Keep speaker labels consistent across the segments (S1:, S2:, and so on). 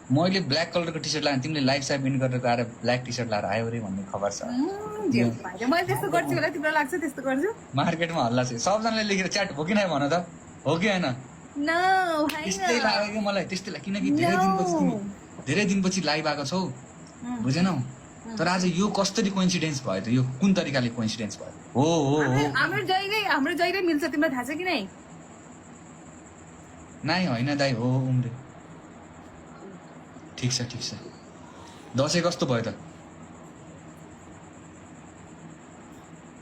S1: मैले ब्ल्याक कलरको T short लगाएँ, तिमीले लाइफ साइप इन गरेर आएर ब्ल्याक टी सर्ट लगाएर आयो अरे भन्ने खबर छ।
S2: मैले त्यस्तो गर्छु होला, तिम्रो लाग्छ त्यस्तो गर्छु?
S1: मार्केटमा हल्ला छ, सबजनाले लेखेर च्याट हो कि नै भन त, हो कि होइन? त्यस्तै लाग्यो कि मलाई, त्यस्तै लाग्यो, किनकि धेरै दिनपछि लाइभ आएको छौ, बुझेनौ? तर आज यो कसरी कोइन्सिडेन्स भयो त? यो कुन तरिकाले कोइन्सिडेन्स भयो? हो
S2: हाम्रो जहिले मिल्छ, तिमीलाई थाहा छ कि नै?
S1: नाइ होइन दाइ, हो उम्रे। ठिक छ ठिक छ। दसैँ कस्तो भयो त?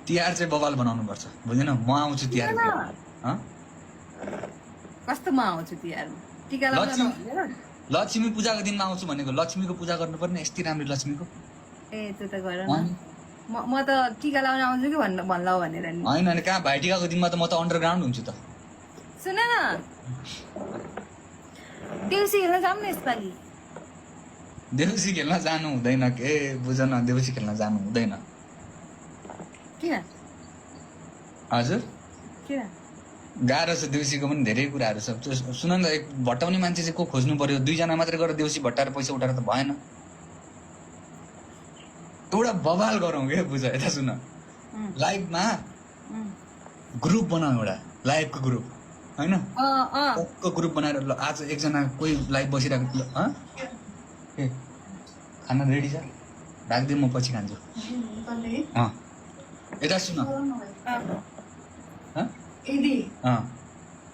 S1: तिहार चाहिँ बवाल बनाउनु पर्छ, बुझेन? म आउँछु तिहार।
S2: कस्तो म आउँछु तिहारमा? टिका लगाउन
S1: लक्ष्मी पूजाको दिनमा आउँछु भनेको, लक्ष्मीको पूजा गर्नु पर्ने, यस्तै राम्रो लक्ष्मीको।
S2: ए त्यो त गर न, म त टिका लगाउन आउँछु कि भन्ला भनेर नि।
S1: होइन होइन, कहाँ भाइटिकाको दिनमा त म त अन्डरग्राउन्ड हुन्छु त।
S2: सुन न, देउसी खेल्न जाऊँ न यसपालि।
S1: देउसी खेल्न जानु हुँदैन के, बुझ न, देउसी खेल्न जानु हुँदैन।
S2: किन?
S1: हजुर
S2: किन?
S1: गाह्रो छ, देउसीको पनि धेरै कुराहरू छ। सुन न, एक भट्टाउने मान्छे चाहिँ को खोज्नु पर्यो? 2 जना मात्रै गरेर देउसी भट्टाएर पैसा उठाएर त भएन। एउटा बवाल गरौँ के, बुझ? यता सुन, लाइभमा ग्रुप बनाऊ, एउटा लाइभको ग्रुप, होइन? ग्रुप बनाएर आज एकजना कोही लाइभ बसिरहेको, ए खाना रेडी छ, राखिदिउँ, म पछि खान्छु। यता सुन,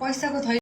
S3: पैसाको